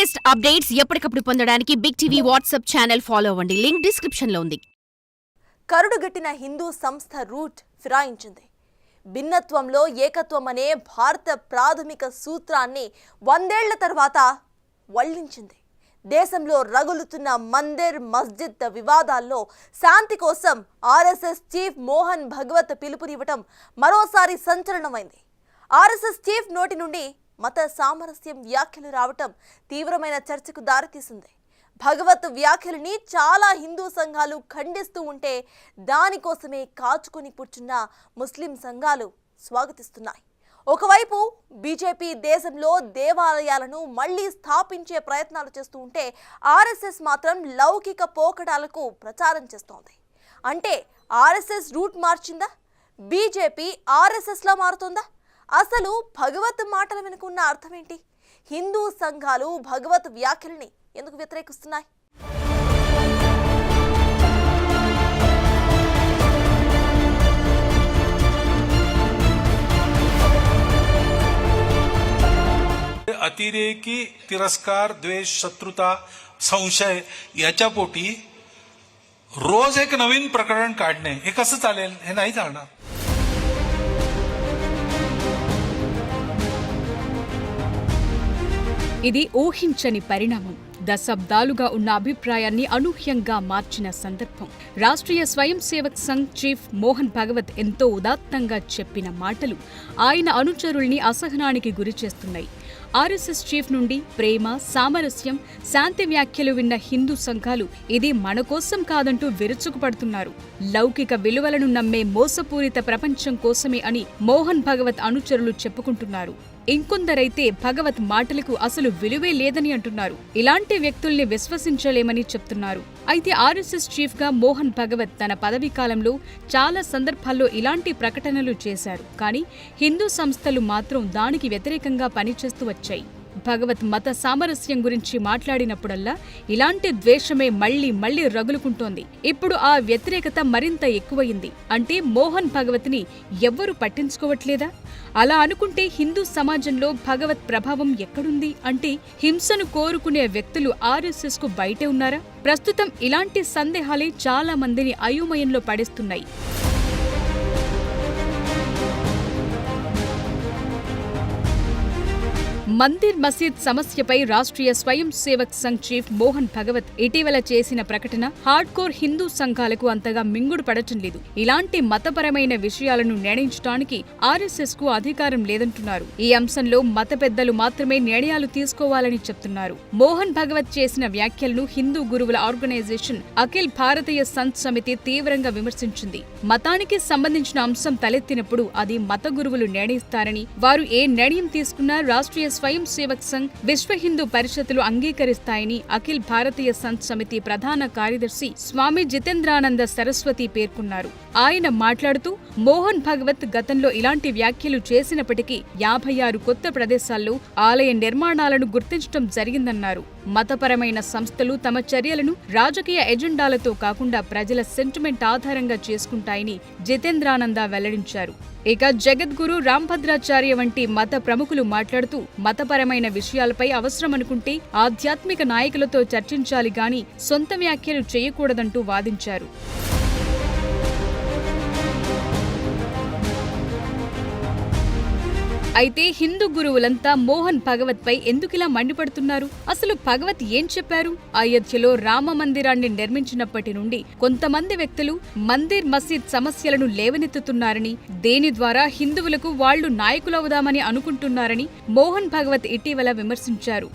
Latest updates ఎప్పటికప్పుడు పొందడానికి Big TV WhatsApp channel follow అవ్వండి. లింక్ డిస్క్రిప్షన్ లో ఉంది. కరుడుగట్టిన హిందూ సంస్థ రూట్ ఫిరాయించింది. భిన్నత్వంలో ఏకత్వం అనే భారత ప్రాథమిక సూత్రాన్ని 100 ఏళ్ల తర్వాత వల్లించింది. దేశంలో రగులుతున్న మందిర్ మస్జిద్ వివాదాల్లో శాంతి కోసం ఆర్ఎస్ఎస్ చీఫ్ మోహన్ భగవత్ పిలుపునివ్వటం మరోసారి సంచలనమైంది. ఆర్ఎస్ఎస్ చీఫ్ నోటి నుండి మత సామరస్యం వ్యాఖ్యలు రావటం తీవ్రమైన చర్చకు దారితీసింది. భగవత్ వ్యాఖ్యలని చాలా హిందూ సంఘాలు ఖండిస్తూ ఉంటే దానికోసమే కాచుకొని కూర్చున్న ముస్లిం సంఘాలు స్వాగతిస్తున్నాయి. ఒకవైపు బీజేపీ దేశంలో దేవాలయాలను మళ్లీ స్థాపించే ప్రయత్నాలు చేస్తూ ఉంటే ఆర్ఎస్ఎస్ మాత్రం లౌకిక పోకడాలకు ప్రచారం చేస్తోంది. అంటే ఆర్ఎస్ఎస్ రూట్ మార్చిందా? బీజేపీ ఆర్ఎస్ఎస్లా మారుతుందా? అసలు భగవత్ మాటల వెనుకున్న అర్థం ఏంటి? హిందూ సంఘాలు భగవత్ వ్యాఖ్యల్ని ఎందుకు వ్యతిరేకిస్తున్నాయి? अतिरेकी तिरस्कार द्वेष शत्रुता संशय याच्या पोटी रोज एक नवीन प्रकरण काढणे हे कसं चालेल? हे नाही चालणार. ఇది ఊహించని పరిణామం. దశాబ్దాలుగా ఉన్న అభిప్రాయాన్ని అనూహ్యంగా మార్చిన సందర్భం. రాష్ట్రీయ స్వయం సేవక్ సంఘ్ చీఫ్ మోహన్ భగవత్ ఎంతో ఉదాత్తంగా చెప్పిన మాటలు ఆయన అనుచరుల్ని అసహనానికి గురిచేస్తున్నాయి. ఆర్ఎస్ఎస్ చీఫ్ నుండి ప్రేమ, సామరస్యం, శాంతి వ్యాఖ్యలు విన్న హిందూ సంఘాలు ఇది మన కోసం కాదంటూ విరుచుకుపడుతున్నారు. లౌకిక విలువలను నమ్మే మోసపూరిత ప్రపంచం కోసమే అని మోహన్ భగవత్ అనుచరులు చెప్పుకుంటున్నారు. ఇంకొందరైతే భగవత్ మాటలకు అసలు విలువే లేదని అంటున్నారు. ఇలాంటి వ్యక్తుల్ని విశ్వసించలేమని చెప్తున్నారు. అయితే ఆర్ఎస్ఎస్ చీఫ్ గా మోహన్ భగవత్ తన పదవీ కాలంలో చాలా సందర్భాల్లో ఇలాంటి ప్రకటనలు చేశారు. కానీ హిందూ సంస్థలు మాత్రం దానికి వ్యతిరేకంగా పనిచేస్తూ వచ్చాయి. భగవత్ మత సామరస్యం గురించి మాట్లాడినప్పుడల్లా ఇలాంటి ద్వేషమే మళ్లీ రగులుకుంటోంది. ఇప్పుడు ఆ వ్యతిరేకత మరింత ఎక్కువయింది. అంటే మోహన్ భగవత్ ని ఎవ్వరూ పట్టించుకోవట్లేదా? అలా అనుకుంటే హిందూ సమాజంలో భగవత్ ప్రభావం ఎక్కడుంది? అంటే హింసను కోరుకునే వ్యక్తులు ఆర్ఎస్ఎస్ కు బయటే ఉన్నారా? ప్రస్తుతం ఇలాంటి సందేహాలే చాలా మందిని అయోమయంలో పడేస్తున్నాయి. మందిర్ మసీద్ సమస్యపై రాష్ట్రీయ స్వయం సేవక్ సంఘ్ చీఫ్ మోహన్ భగవత్ ఇటీవల చేసిన ప్రకటన హార్డ్ కోర్ హిందూ సంఘాలకు అంతగా మింగుడు పడటం లేదు. ఇలాంటి మతపరమైన విషయాలను నిర్ణయించడానికి ఆర్ఎస్ఎస్ కు అధికారం లేదంటున్నారు. ఈ అంశంలో మత పెద్దలు మాత్రమే నిర్ణయాలు తీసుకోవాలని చెప్తున్నారు. మోహన్ భగవత్ చేసిన వ్యాఖ్యలను హిందూ గురువుల ఆర్గనైజేషన్ అఖిల్ భారతీయ సంత్ సమితి తీవ్రంగా విమర్శించింది. మతానికి సంబంధించిన అంశం తలెత్తినప్పుడు అది మత గురువులు నిర్ణయిస్తారని, వారు ఏ నిర్ణయం తీసుకున్నా రాష్ట్రీయ స్వయం సేవక్ సంఘ్, విశ్వ హిందూ పరిషత్తులు అంగీకరిస్తాయని అఖిల్ భారతీయ సంత్ సమితి ప్రధాన కార్యదర్శి స్వామి జితేంద్రానంద సరస్వతి పేర్కొన్నారు. ఆయన మాట్లాడుతూ మోహన్ భగవత్ గతంలో ఇలాంటి వ్యాఖ్యలు చేసినప్పటికీ 56 కొత్త ప్రదేశాల్లో ఆలయ నిర్మాణాలను గుర్తించడం జరిగిందన్నారు. మతపరమైన సంస్థలు తమ చర్యలను రాజకీయ ఎజెండాలతో కాకుండా ప్రజల సెంటిమెంట్ ఆధారంగా చేసుకుంటాయని జితేంద్రానంద వెల్లడించారు. ఇక జగద్గురు రాంభద్రాచార్య వంటి మత ప్రముఖులు మాట్లాడుతూ మతపరమైన విషయాలపై అవసరమనుకుంటే ఆధ్యాత్మిక నాయకులతో చర్చించాలి గాని సొంత వ్యాఖ్యలు చేయకూడదంటూ వాదించారు. అయితే హిందూ గురువులంతా మోహన్ భగవత్ పై ఎందుకిలా మండిపడుతున్నారు? అసలు భగవత్ ఏం చెప్పారు? అయోధ్యలో రామ మందిరాన్ని నిర్మించినప్పటి నుండి కొంతమంది వ్యక్తులు మందిర్ మసీద్ సమస్యలను లేవనెత్తుతున్నారని, దేని ద్వారా హిందువులకు వాళ్లు నాయకులవుదామని అనుకుంటున్నారని మోహన్ భగవత్ ఇటీవల విమర్శించారు.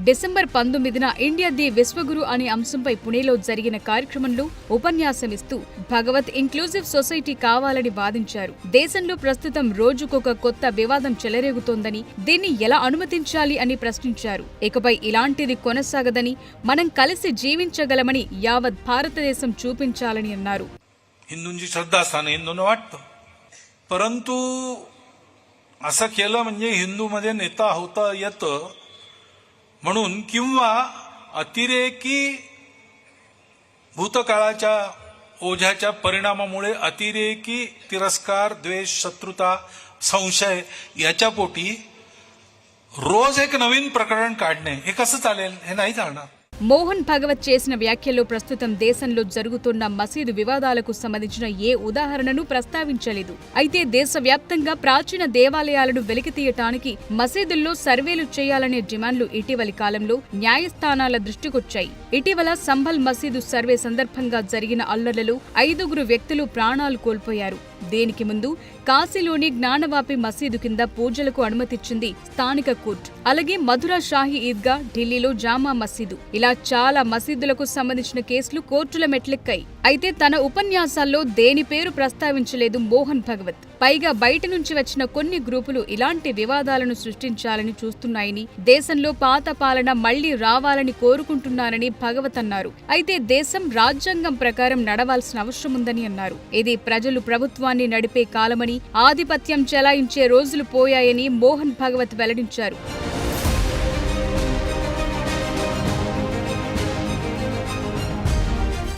డిసెంబర్ 19న ఇండియా ది విశ్వగురు అనే అంశంపై పుణేలో జరిగిన కార్యక్రమంలో ఉపన్యాసమిస్తూ భగవత్ ఇంక్లూజివ్ సొసైటీ కావాలని వాదించారు. దేశంలో ప్రస్తుతం రోజుకొక కొత్త వివాదం చెలరేగుతోందని, దీన్ని ఎలా అనుమతించాలి అని ప్రశ్నించారు. ఇకపై ఇలాంటిది కొనసాగదని, మనం కలిసి జీవించగలమని యావత్ భారతదేశం చూపించాలని అన్నారు. हिंदूंची श्रद्धास्थान हिंदूंना वाटतं, परंतु असं केलं म्हणजे हिंदूमध्ये नेता होता येतं म्हणून, किंवा अतिरेकी भूतकाळाच्या ओझ्याच्या परिणामामुळे अतिरेकी तिरस्कार द्वेष शत्रुता संशय याच्या पोटी रोज एक नवीन प्रकरण काढणे हे कसं चालेल? हे नाही चालणार. మోహన్ భగవత్ చేసిన వ్యాఖ్యల్లో ప్రస్తుతం దేశంలో జరుగుతున్న మసీదు వివాదాలకు సంబంధించిన ఏ ఉదాహరణను ప్రస్తావించలేదు. అయితే దేశవ్యాప్తంగా ప్రాచీన దేవాలయాలను వెలికితీయటానికి మసీదుల్లో సర్వేలు చేయాలనే డిమాండ్లు ఇటీవలి కాలంలో న్యాయస్థానాల దృష్టికొచ్చాయి. ఇటీవల సంభల్ మసీదు సర్వే సందర్భంగా జరిగిన అల్లర్లలో 5 వ్యక్తులు ప్రాణాలు కోల్పోయారు. దీనికి ముందు కాశీలోని జ్ఞానవాపి మసీదు కింద పూజలకు అనుమతిచ్చింది స్థానిక కోర్టు. అలాగే మధురా షాహీ ఈద్గా, ఢిల్లీలో జామా మసీదు, ఇలా చాలా మసీదులకు సంబంధించిన కేసులు కోర్టుల మెట్లెక్కాయి. అయితే తన ఉపన్యాసాల్లో దేని పేరు ప్రస్తావించలేదు మోహన్ భగవత్. పైగా బయట నుంచి వచ్చిన కొన్ని గ్రూపులు ఇలాంటి వివాదాలను సృష్టించాలని చూస్తున్నాయని, దేశంలో పాత పాలన మళ్లీ రావాలని కోరుకుంటున్నారని భగవత్ అన్నారు. అయితే దేశం రాజ్యాంగం ప్రకారం నడవాల్సిన అవసరం ఉందని అన్నారు. ఇది ప్రజలు ప్రభుత్వాన్ని నడిపే కాలమని, ఆధిపత్యం చెలాయించే రోజులు పోయాయని మోహన్ భగవత్ వెల్లడించారు.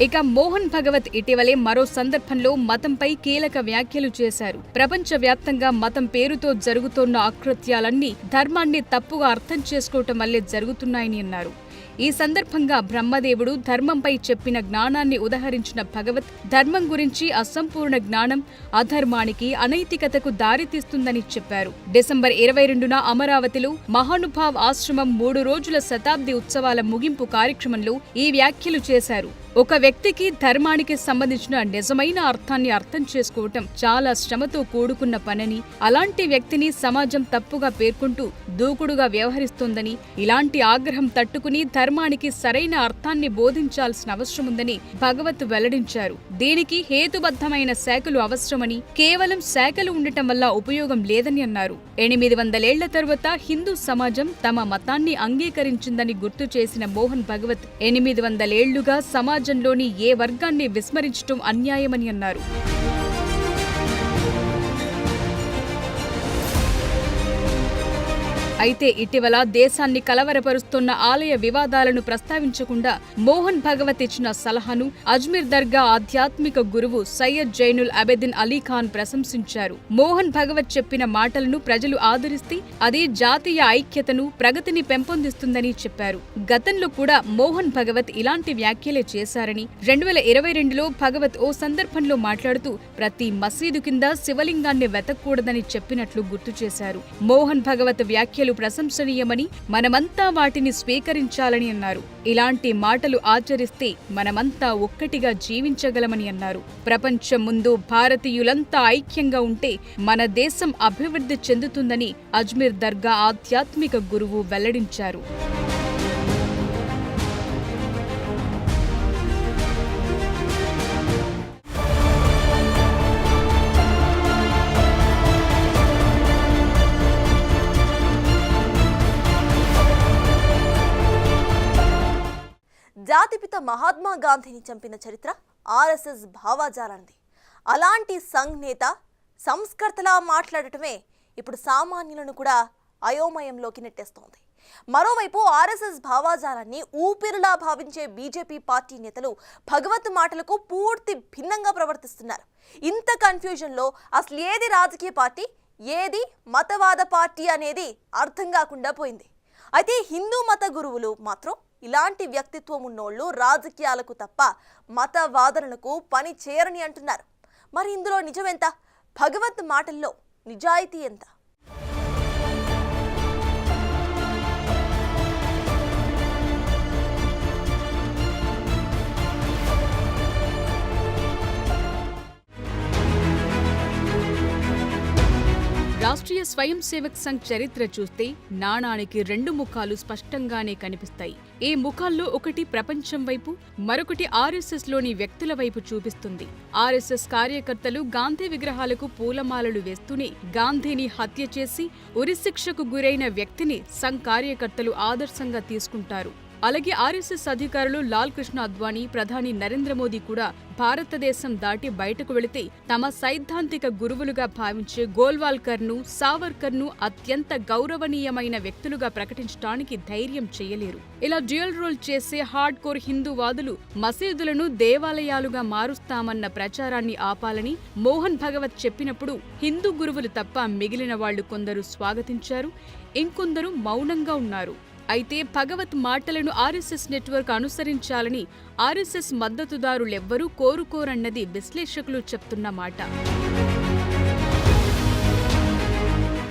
ఇక మోహన్ భగవత్ ఇటీవలే మరో సందర్భంలో మతంపై కీలక వ్యాఖ్యలు చేశారు. ప్రపంచవ్యాప్తంగా మతం పేరుతో జరుగుతోన్న అకృత్యాలన్నీ ధర్మాన్ని తప్పుగా అర్థం చేసుకోవటం వల్లే జరుగుతున్నాయని అన్నారు. ఈ సందర్భంగా బ్రహ్మదేవుడు ధర్మంపై చెప్పిన జ్ఞానాన్ని ఉదహరించిన భగవత్, ధర్మం గురించి అసంపూర్ణ జ్ఞానం అధర్మానికి, అనైతికతకు దారితీస్తుందని చెప్పారు. డిసెంబర్ 22న అమరావతిలో మహానుభావ్ ఆశ్రమం 3 రోజుల శతాబ్ది ఉత్సవాల ముగింపు కార్యక్రమంలో ఈ వ్యాఖ్యలు చేశారు. ఒక వ్యక్తికి ధర్మానికి సంబంధించిన నిజమైన అర్థాన్ని అర్థం చేసుకోవటం చాలా శ్రమతో కూడుకున్న పనని, అలాంటి వ్యక్తిని సమాజం తప్పుగా పేర్కొంటూ దూకుడుగా వ్యవహరిస్తోందని, ఇలాంటి ఆగ్రహం తట్టుకుని ధర్మానికి సరైన అర్థాన్ని బోధించాల్సిన అవసరముందని భగవత్ వెల్లడించారు. దీనికి హేతుబద్ధమైన శాఖలు అవసరమని, కేవలం శాఖలు ఉండటం వల్ల ఉపయోగం లేదని అన్నారు. 800 ఏళ్ల తరువాత హిందూ సమాజం తమ మతాన్ని అంగీకరించిందని గుర్తు చేసిన మోహన్ భగవత్, 800 ఏళ్లుగా సమాజంలోని ఏ వర్గాన్ని విస్మరించడం అన్యాయమని అన్నారు. అయితే ఇటీవల దేశాన్ని కలవరపరుస్తున్న ఆలయ వివాదాలను ప్రస్తావించకుండా మోహన్ భగవత్ ఇచ్చిన సలహాను అజ్మీర్ దర్గా ఆధ్యాత్మిక గురువు సయ్యద్ జైనుల్ అబెదిన్ అలీ ఖాన్ ప్రశంసించారు. మోహన్ భగవత్ చెప్పిన మాటలను ప్రజలు ఆదరిస్తే అది జాతీయ ఐక్యతను, ప్రగతిని పెంపొందిస్తుందని చెప్పారు. గతంలో కూడా మోహన్ భగవత్ ఇలాంటి వ్యాఖ్యలే చేశారని, 2022లో భగవత్ ఓ సందర్భంలో మాట్లాడుతూ ప్రతి మసీదు కింద శివలింగాన్ని వెతకూడదని చెప్పినట్లు గుర్తు చేశారు. మోహన్ భగవత్ వ్యాఖ్యలు ప్రశంసనీయమని, మనమంతా వాటిని స్వీకరించాలని అన్నారు. ఇలాంటి మాటలు ఆచరిస్తే మనమంతా ఒక్కటిగా జీవించగలమని అన్నారు. ప్రపంచం ముందు భారతీయులంతా ఐక్యంగా ఉంటే మన దేశం అభివృద్ధి చెందుతుందని అజ్మీర్ దర్గా ఆధ్యాత్మిక గురువు వెల్లడించారు. జాతిపిత మహాత్మా గాంధీని చంపిన చరిత్ర ఆర్ఎస్ఎస్ భావాజాలాంది. అలాంటి సంఘ్ నేత సంస్కర్తలా మాట్లాడటమే ఇప్పుడు సామాన్యులను కూడా అయోమయంలోకి నెట్టేస్తోంది. మరోవైపు ఆర్ఎస్ఎస్ భావాజాలాన్ని ఊపిరిలా భావించే బీజేపీ పార్టీ నేతలు భగవత్ మాటలకు పూర్తి భిన్నంగా ప్రవర్తిస్తున్నారు. ఇంత కన్ఫ్యూజన్లో అసలు ఏది రాజకీయ పార్టీ, ఏది మతవాద పార్టీ అనేది అర్థం కాకుండా పోయింది. అయితే హిందూ మత గురువులు మాత్రం ఇలాంటి వ్యక్తిత్వం ఉన్నోళ్ళు రాజకీయాలకు తప్ప మతవాదనలకు పని చేయరని అంటున్నారు. మరి ఇందులో నిజమెంత? భగవత్ మాటల్లో నిజాయితీ ఎంత? రాష్ట్రీయ స్వయం సేవక్ సంఘ్ చరిత్ర చూస్తే నాణానికి 2 ముఖాలు స్పష్టంగానే కనిపిస్తాయి. ఈ ముఖాల్లో ఒకటి ప్రపంచం వైపు, మరొకటి ఆర్ఎస్ఎస్ లోని వ్యక్తుల వైపు చూపిస్తుంది. ఆర్ఎస్ఎస్ కార్యకర్తలు గాంధీ విగ్రహాలకు పూలమాలలు వేస్తూనే గాంధీని హత్య చేసి ఉరిశిక్షకు గురైన వ్యక్తిని సంఘ్ కార్యకర్తలు ఆదర్శంగా తీసుకుంటారు. అలాగే ఆర్ఎస్ఎస్ అధికారులు లాల్ కృష్ణ అద్వానీ, ప్రధాని నరేంద్ర మోదీ కూడా భారతదేశం దాటి బయటకు వెళితే తమ సైద్ధాంతిక గురువులుగా భావించే గోల్వాల్కర్ను, సావర్కర్ను అత్యంత గౌరవనీయమైన వ్యక్తులుగా ప్రకటించడానికి ధైర్యం చేయలేరు. ఇలా డ్యూయల్ రోల్ చేసే హార్డ్ కోర్ హిందూవాదులు మసీదులను దేవాలయాలుగా మారుస్తామన్న ప్రచారాన్ని ఆపాలని మోహన్ భగవత్ చెప్పినప్పుడు హిందూ గురువులు తప్ప మిగిలిన వాళ్లు కొందరు స్వాగతించారు. ఇంకొందరు మౌనంగా ఉన్నారు. అయితే భగవత్ మాటలను ఆర్ఎస్ఎస్ నెట్వర్క్ అనుసరించాలని ఆర్ఎస్ఎస్ మద్దతుదారులెవ్వరూ కోరుకోరన్నది విశ్లేషకులు చెప్తున్న మాట.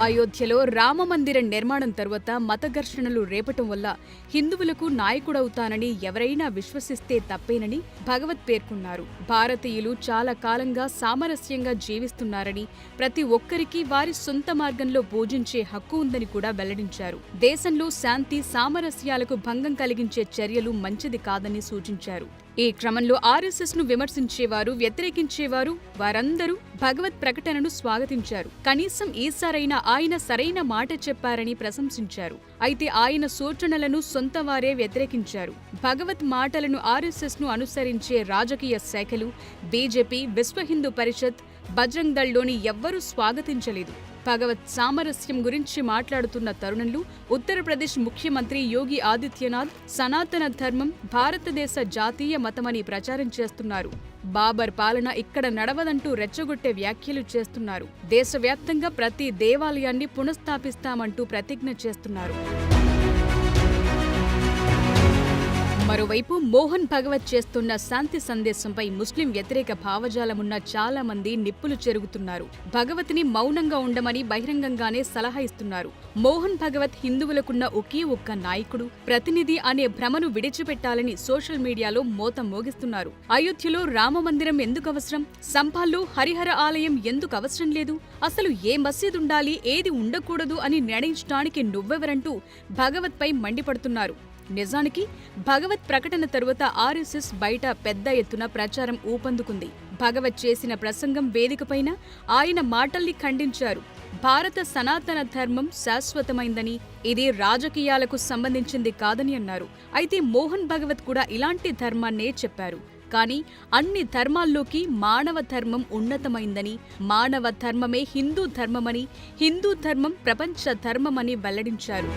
అయోధ్యలో రామమందిర నిర్మాణం తరువాత మత ఘర్షణలు రేపటం వల్ల హిందువులకు నాయకుడవుతానని ఎవరైనా విశ్వసిస్తే తప్పేనని భగవత్ పేర్కొన్నారు. భారతీయులు చాలా కాలంగా సామరస్యంగా జీవిస్తున్నారని, ప్రతి ఒక్కరికి వారి సొంత మార్గంలో పూజించే హక్కు ఉందని కూడా వెల్లడించారు. దేశంలో శాంతి సామరస్యాలకు భంగం కలిగించే చర్యలు మంచిది కాదని సూచించారు. ఈ క్రమంలో ఆర్ఎస్ఎస్ ను విమర్శించేవారు, వ్యతిరేకించేవారు వారందరూ భగవత్ ప్రకటనను స్వాగతించారు. కనీసం ఈసారైనా ఆయన సరైన మాట చెప్పారని ప్రశంసించారు. అయితే ఆయన సూచనలను సొంత వారే వ్యతిరేకించారు. భగవత్ మాటలను ఆర్ఎస్ఎస్ ను అనుసరించే రాజకీయ శాఖలు, బీజేపీ, విశ్వ హిందూ పరిషత్, బజరంగ్ దళ్లోని ఎవ్వరూ స్వాగతించలేదు. భగవత్ సామరస్యం గురించి మాట్లాడుతున్న తరుణంలో ఉత్తరప్రదేశ్ ముఖ్యమంత్రి యోగి ఆదిత్యనాథ్ సనాతన ధర్మం భారతదేశ జాతీయ మతమని ప్రచారం చేస్తున్నారు. బాబర్ పాలన ఇక్కడ నడవదంటూ రెచ్చగొట్టే వ్యాఖ్యలు చేస్తున్నారు. దేశవ్యాప్తంగా ప్రతి దేవాలయాన్ని పునఃస్థాపిస్తామంటూ ప్రతిజ్ఞ చేస్తున్నారు. మరోవైపు మోహన్ భగవత్ చేస్తున్న శాంతి సందేశంపై ముస్లిం వ్యతిరేక భావజాలమున్న చాలా మంది నిప్పులు చెరుగుతున్నారు. భగవత్ని మౌనంగా ఉండమని బహిరంగంగానే సలహా ఇస్తున్నారు. మోహన్ భగవత్ హిందువులకున్న ఒకే ఒక్క నాయకుడు, ప్రతినిధి అనే భ్రమను విడిచిపెట్టాలని సోషల్ మీడియాలో మోత మోగిస్తున్నారు. అయోధ్యలో రామమందిరం ఎందుకు అవసరం? సంపాల్లో హరిహర ఆలయం ఎందుకు అవసరం లేదు? అసలు ఏ మసీద్ ఉండాలి, ఏది ఉండకూడదు అని నిర్ణయించడానికి నువ్వెవరంటూ భగవత్పై మండిపడుతున్నారు. నిజానికి భగవత్ ప్రకటన తరువాత ఆర్ఎస్ఎస్ బయట పెద్ద ఎత్తున ప్రచారం ఊపందుకుంది. భగవత్ చేసిన ప్రసంగం వేదికపైన ఆయన మాటల్ని ఖండించారు. భారత సనాతన ధర్మం శాశ్వతమైందని, ఇది రాజకీయాలకు సంబంధించింది కాదని అన్నారు. అయితే మోహన్ భగవత్ కూడా ఇలాంటి ధర్మాన్నే చెప్పారు. కానీ అన్ని ధర్మాల్లోకి మానవ ధర్మం ఉన్నతమైందని, మానవ ధర్మమే హిందూ ధర్మమని, హిందూ ధర్మం ప్రపంచ ధర్మమని వెల్లడించారు.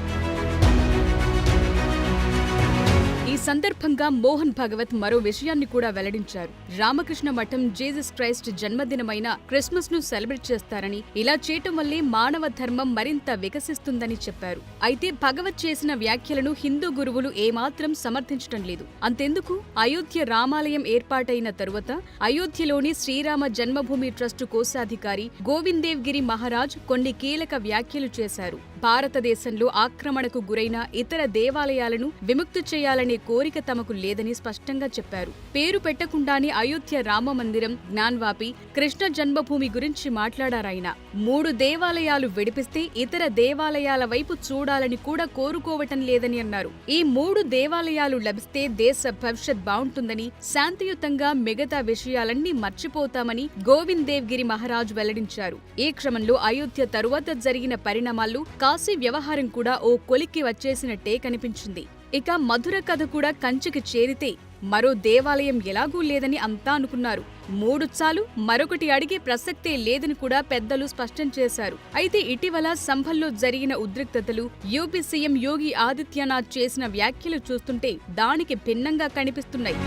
ఈ సందర్భంగా మోహన్ భగవత్ మరో విషయాన్ని కూడా వెల్లడించారు. రామకృష్ణ మఠం జీసస్ క్రైస్ట్ జన్మదినమైన క్రిస్మస్ ను సెలబ్రేట్ చేస్తారని, ఇలా చేయటం వల్లే మానవ ధర్మం మరింత వికసిస్తుందని చెప్పారు. అయితే భగవత్ చేసిన వ్యాఖ్యలను హిందూ గురువులు ఏమాత్రం సమర్థించడం లేదు. అంతెందుకు, అయోధ్య రామాలయం ఏర్పాటైన తరువాత అయోధ్యలోని శ్రీరామ జన్మభూమి ట్రస్టు కోశాధికారి గోవిందేవ్ గిరి మహారాజ్ కొన్ని కీలక వ్యాఖ్యలు చేశారు. భారతదేశంలో ఆక్రమణకు గురైన ఇతర దేవాలయాలను విముక్తి చేయాలనే కోరిక తమకు లేదని స్పష్టంగా చెప్పారు. పేరు పెట్టకుండానే అయోధ్య రామ మందిరం, జ్ఞాన్వాపి, కృష్ణ జన్మభూమి గురించి మాట్లాడారాయన. 3 దేవాలయాలు విడిపిస్తే ఇతర దేవాలయాల వైపు చూడాలని కూడా కోరుకోవటం లేదని అన్నారు. ఈ 3 దేవాలయాలు లభిస్తే దేశ భవిష్యత్ బావుంటుందని, శాంతియుతంగా మిగతా విషయాలన్నీ మర్చిపోతామని గోవింద్ దేవ్ గిరి మహారాజ్ వెల్లడించారు. ఈ క్రమంలో అయోధ్య తరువాత జరిగిన పరిణామాల్లో కాశీ వ్యవహారం కూడా ఓ కొలిక్కి వచ్చేసినట్టే కనిపించింది. ఇక మధుర కథ కూడా కంచికి చేరితే మరో దేవాలయం ఎలాగూ లేదని అంతా అనుకున్నారు. 3 చాలు, మరొకటి అడిగే ప్రసక్తే లేదని కూడా పెద్దలు స్పష్టం చేశారు. అయితే ఇటీవల సంభల్లో జరిగిన ఉద్రిక్తతలు, యూపీ సీఎం యోగి ఆదిత్యనాథ్ చేసిన వ్యాఖ్యలు చూస్తుంటే దానికి భిన్నంగా కనిపిస్తున్నాయి.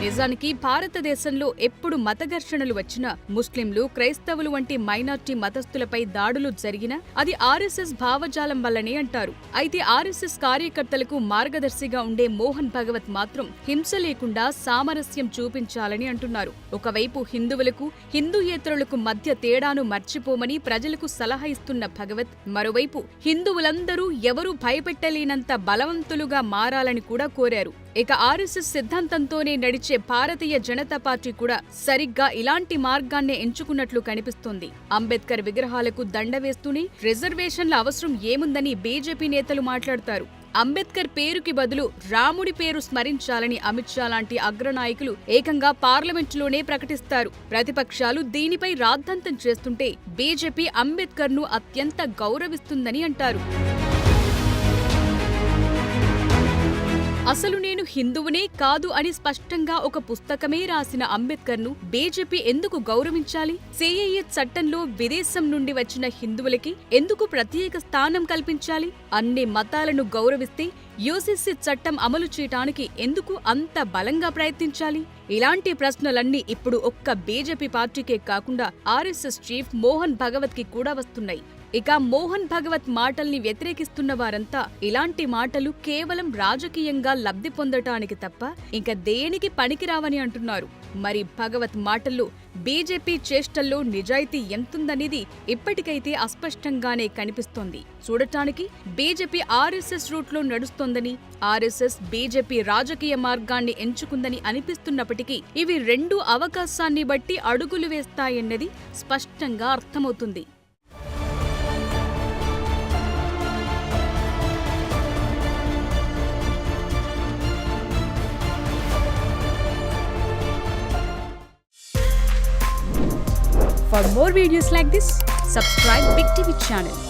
నిజానికి భారతదేశంలో ఎప్పుడు మత ఘర్షణలు వచ్చినా, ముస్లింలు, క్రైస్తవులు వంటి మైనార్టీ మతస్థులపై దాడులు జరిగినా అది ఆర్ఎస్ఎస్ భావజాలం వల్లనే అంటారు. అయితే ఆర్ఎస్ఎస్ కార్యకర్తలకు మార్గదర్శిగా ఉండే మోహన్ భగవత్ మాత్రం హింస లేకుండా సామరస్యం చూపించాలని అంటున్నారు. ఒకవైపు హిందువులకు, హిందూయేతరులకు మధ్య తేడాను మర్చిపోమని ప్రజలకు సలహా ఇస్తున్న భగవత్, మరోవైపు హిందువులందరూ ఎవరూ భయపెట్టలేనంత బలవంతులుగా మారాలని కూడా కోరారు. ఇక ఆర్ఎస్ఎస్ సిద్ధాంతంతోనే నడిచే భారతీయ జనతా పార్టీ కూడా సరిగ్గా ఇలాంటి మార్గాన్నే ఎంచుకున్నట్లు కనిపిస్తోంది. అంబేద్కర్ విగ్రహాలకు దండ వేస్తూనే రిజర్వేషన్ల అవసరం ఏముందని బీజేపీ నేతలు మాట్లాడతారు. అంబేద్కర్ పేరుకి బదులు రాముడి పేరు స్మరించాలని అమిత్ షా లాంటి అగ్రనాయకులు ఏకంగా పార్లమెంటులోనే ప్రకటిస్తారు. ప్రతిపక్షాలు దీనిపై రాద్ధాంతం చేస్తుంటే బీజేపీ అంబేద్కర్ను అత్యంత గౌరవిస్తుందని అంటారు. అసలు నేను హిందువునే కాదు అని స్పష్టంగా ఒక పుస్తకమే రాసిన అంబేద్కర్ను బీజేపీ ఎందుకు గౌరవించాలి? సిఏఏ చట్టంలో విదేశం నుండి వచ్చిన హిందువులకి ఎందుకు ప్రత్యేక స్థానం కల్పించాలి? అన్ని మతాలను గౌరవిస్తే యూసీసీ చట్టం అమలు చేయటానికి ఎందుకు అంత బలంగా ప్రయత్నించాలి? ఇలాంటి ప్రశ్నలన్నీ ఇప్పుడు ఒక్క బీజేపీ పార్టీకే కాకుండా ఆర్ఎస్ఎస్ చీఫ్ మోహన్ భగవత్ కి కూడా వస్తున్నాయి. ఇక మోహన్ భగవత్ మాటల్ని వ్యతిరేకిస్తున్న వారంతా ఇలాంటి మాటలు కేవలం రాజకీయంగా లబ్ధి పొందటానికి తప్ప ఇంక దేనికి పనికిరావని అంటున్నారు. మరి భగవత్ మాటల్లో బీజేపీ చేష్టల్లో నిజాయితీ ఎంతుందనేది ఇప్పటికైతే అస్పష్టంగానే కనిపిస్తోంది. చూడటానికి బీజేపీ ఆర్ఎస్ఎస్ రూట్లో నడుస్తోందని, ఆర్ఎస్ఎస్ బీజేపీ రాజకీయ మార్గాన్ని ఎంచుకుందని అనిపిస్తున్నప్పటికీ ఇవి రెండు అవకాశాన్ని బట్టి అడుగులు వేస్తాయన్నది స్పష్టంగా అర్థమవుతుంది. For more videos like this, subscribe Big TV channel.